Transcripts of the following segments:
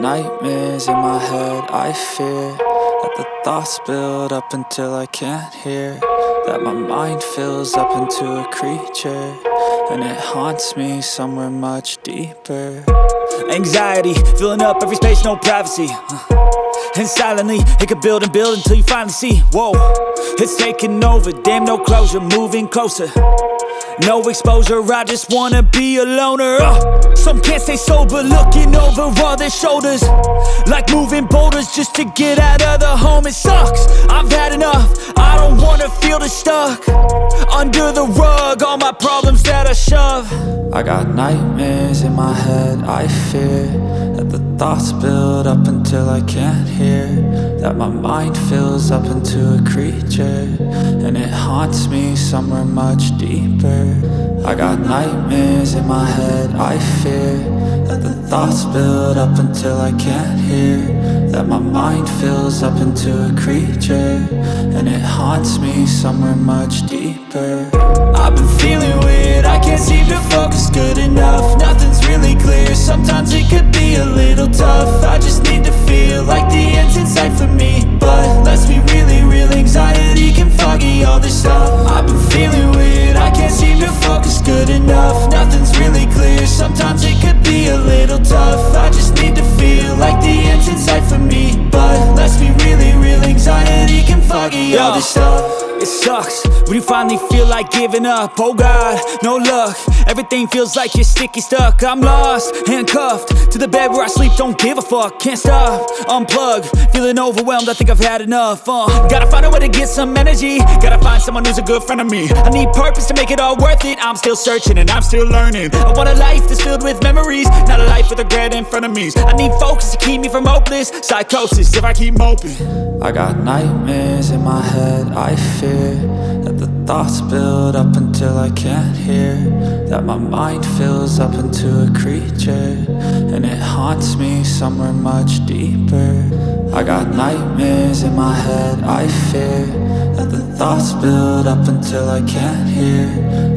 nightmares in my head, I fear that the thoughts build up until I can't hear, that my mind fills up into a creature, and it haunts me somewhere much deeper. Anxiety, filling up every space, no privacy. And silently, it could build and build until you finally see, whoa, it's taking over, damn no closure, moving closer. No exposure, I just wanna be a loner. Some can't stay sober, looking over all their shoulders, like moving boulders just to get out of the home. It sucks, I've had enough, I don't wanna feel the stuck under the rug, all my problems that I shove. I got nightmares in my head, I fear that the thoughts build up until I can't hear, that my mind fills up into a creature, and it haunts me somewhere much deeper. I got nightmares in my head, I fear that the thoughts build up until I can't hear, that my mind fills up into a creature, and it haunts me somewhere much deeper. I've been feeling weird, I can't seem to focus good enough, nothing's really clear, sometimes it could be a little tough. I just need to feel like the end's in sight for me, but let's be really real, anxiety can foggy all this stuff. I've been feeling weird, I can't seem to focus good enough, nothing's really clear, sometimes it could be a little tough. I just need to feel like the end's in sight for me, but let's be really real, anxiety can foggy all this stuff. It sucks when you finally feel like giving up. Oh God, no luck, everything feels like you're sticky stuck. I'm lost, handcuffed to the bed where I sleep, don't give a fuck. Can't stop, unplug, feeling overwhelmed, I think I've had enough. Gotta find a way to get some energy, gotta find someone who's a good friend of me. I need purpose to make it all worth it, I'm still searching and I'm still learning. I want a life that's filled with memories, not a life with regret and frenemies. I need focus to keep me from hopeless psychosis if I keep moping. I got nightmares in my head, I fear that the thoughts build up until I can't hear, that my mind fills up into a creature, and it haunts me somewhere much deeper. I got nightmares in my head, I fear that the thoughts build up until I can't hear,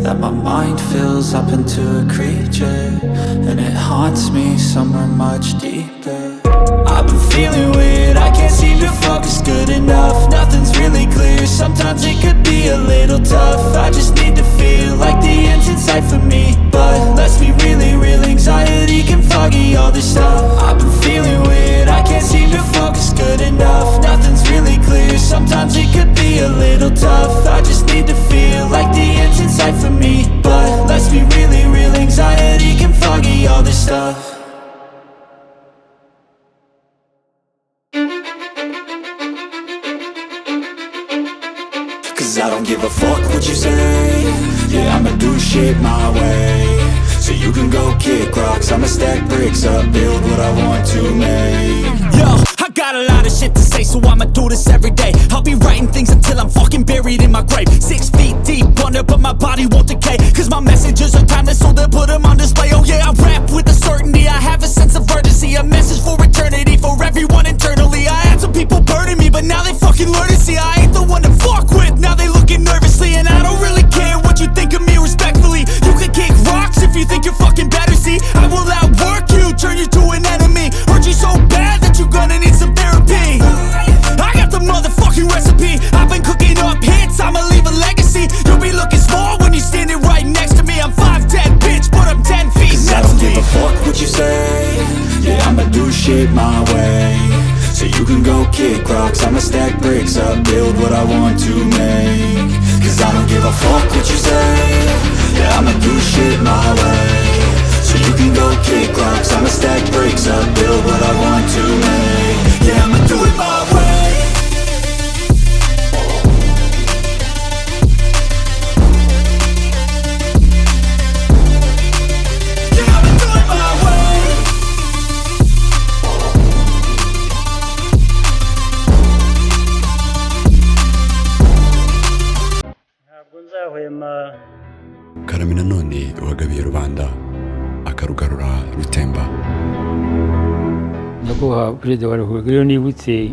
that my mind fills up into a creature, and it haunts me somewhere much deeper. I've been feeling weird, I can't seem to focus good enough, nothing's really clear, sometimes it could be a little tough. I just need to feel like the end's in sight for me, but let's be really real, anxiety can foggy all this stuff. I've been feeling weird, I can't seem to focus good enough, nothing's really clear, sometimes it could be a little tough. I just need to feel like the end's in sight for me, but let's be really real, anxiety can foggy all this stuff. Cause I don't give a fuck what you say, yeah, I'ma do shit my way. So you can go kick rocks, I'ma stack bricks up, build what I want to make. Yo, I got a lot of shit to say, so I'ma do this every day. I'll be writing things until I'm fucking buried in my grave. 6 feet deep under, but my body won't decay, cause my messages are timeless, so they'll put them on display. Oh yeah, I rap with a certainty, I have a sense of urgency, a message for eternity, for everyone internally. I had some people burning me, but now they fucking learn to see I ain't the one to fuck with. Now they looking nervously, and I don't really care what you think of me respectfully. You can kick rocks if you think you're fucking better, see, I will outwork you, turn you to an enemy, hurt you so bad that you're gonna need some therapy. I got the motherfucking recipe, I've been cooking up hits, I'ma leave a legacy. You'll be looking small when you're standing right next to me. I'm 5'10", bitch, but I'm 10 feet. Cause I don't give a fuck what you say, yeah, I'ma do shit my way. So you can go kick rocks, I'ma stack bricks up, build what I want to make. Cause I don't give a fuck what you say, yeah, I'ma do shit my way. So you can go kick rocks, I'ma stack bricks up, build what I want to make. Yeah, I'ma do it my way. Yeah, I'ma do it my way. ntabwo nzahwema karame nanone wagabiye rubanda akarugarura rutemba. nyakubahwa perezida wa repubulika, iyo nibutse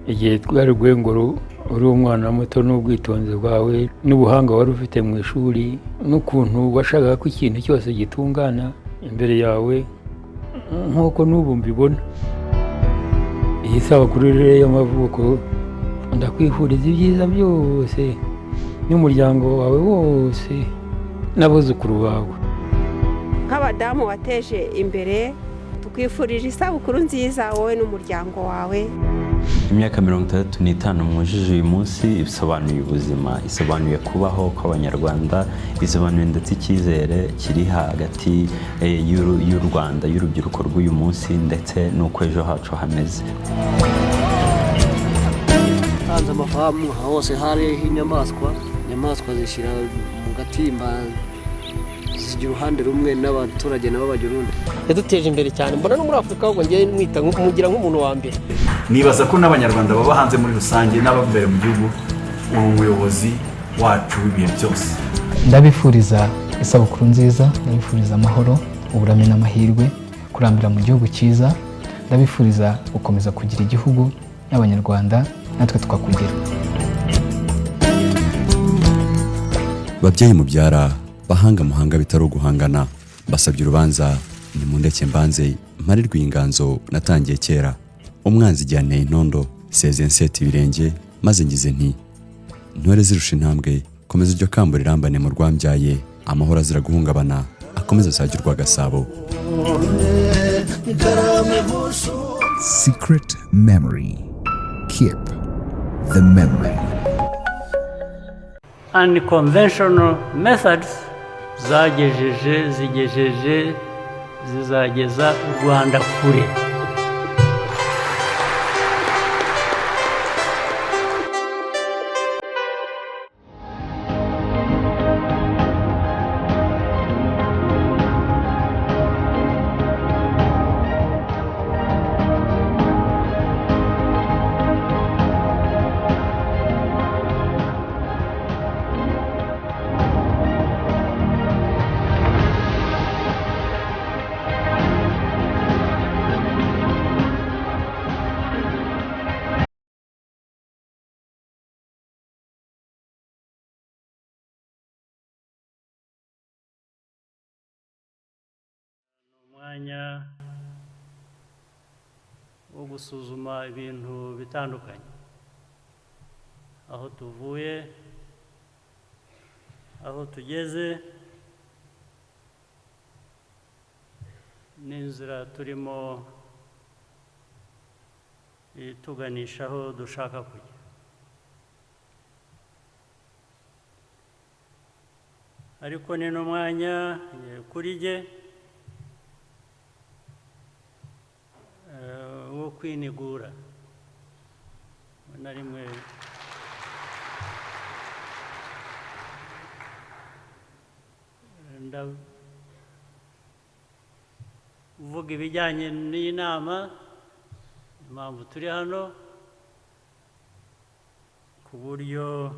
igihe twari rwengoro uri umwana muto n'ubwitonzi bwawe n'ubuhanga wari ufite mu ishuri n'ukuntu washakaga ko ikintu cyose gitungana imbere yawe, nk'uko n'ubu mbibona. Iyi sabukuru rero y'amavuko ndakwifuriza ibyiza byose n'umuryango wawe wose n'abuzukuru bawe. Nk'abadamu wateje imbere tukwifurije isabukuru nziza wowe n'umuryango wawe. Imyaka 65 mwujuje uyu munsi bisobanuye ubuzima, isobanuye kubaho kw'Abanyarwanda, isobanuye ndetse icyizere kiri hagati y'u Rwanda, y'urubyiruko rw'uyu munsi ndetse n'uko ejo hacu hameze. Hanze amafamu hose hari inyamaswa zishyira mu gatimba zigira uruhande rumwe n'abaturage nabo bagira urundi. Yaduteje imbere cyane, mbona no muri Afurika ahubwo ngiye mwita mugira nk'umuntu wa mbere. Nibaza ko n'Abanyarwanda baba hanze muri rusange n'abambere mu gihugu umuyobozi wacu w'ibihe byose. Ndabifuriza isabukuru nziza, ndabifuriza amahoro, uburame n'amahirwe, kurambira mu gihugu cyiza, ndabifuriza gukomeza kugira igihugu y'Abanyarwanda natwe tukakugira. Babyeyi mubyara, bahanga muhanga bitari uguhangana, basabye urubanza nimundeke mbanze mparirwe inganzo natangiye kera. Umwanzi ijyane intondo seze nseti ibirenge maze ngize nti ntore zirusha intambwe, komeza iryo kambo rirambane mu rwambyaye, amahoro azira guhungabana akomeza asagirwa Gasabo. Secret memory. Keep the memory. Unconventional methods zigejeje zizageza u Rwanda kure. Umwanya wo gusuzuma ibintu bitandukanye, aho tuvuye, aho tugeze, n'inzira turimo ituganisha aho dushaka kujya. Ariko ni n'umwanya kuri jye wo kwinigura na rimwe ndavuga ibijyanye n'iyi nama, impamvu turi hano, ku buryo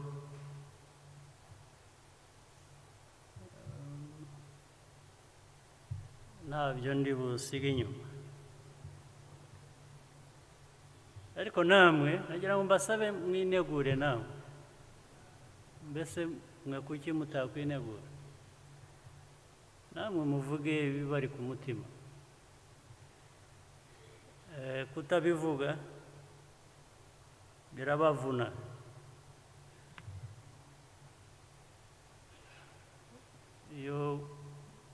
ntabyo ndi busige inyuma. Ariko namwe nagira ngo mbasabe mwinegure namwe. Mbese mwe kuki mutakwinegura? Namwe muvuge bibari ku mutima. Kutabivuga birabavuna. Iyo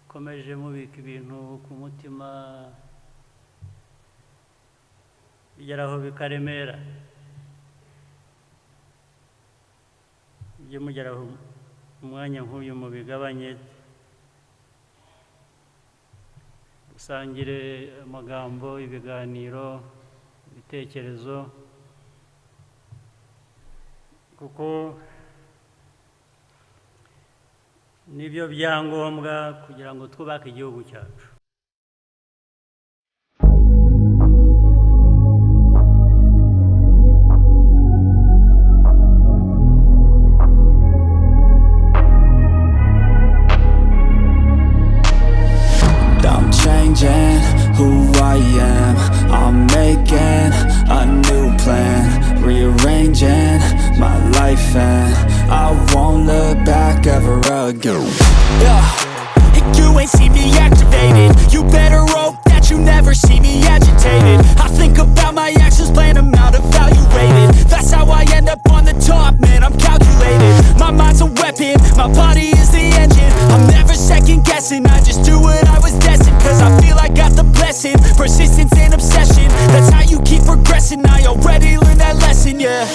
komeje mubika ibintu ku mutima bigeraho bikaremera, ujye mugeraho umwanya nk'uyu mubigabanye, dusangire amagambo, ibiganiro, ibitekerezo, kuko nibyo byangombwa kugira ngo twubake igihugu cyacu. Who I am, I'm making a new plan, rearranging my life and I won't look back ever again. And you ain't see me activated. You better hope that you never see me agitated. I think about my actions, plan them out, evaluated. That's how I end up on the top, man, I'm calculated. My mind's a weapon, my body is the engine. I'm never second guessing, I just do what I was destined. Cause I feel I got the blessing, persistence and obsession. That's how you keep progressing, I already learned that lesson, yeah.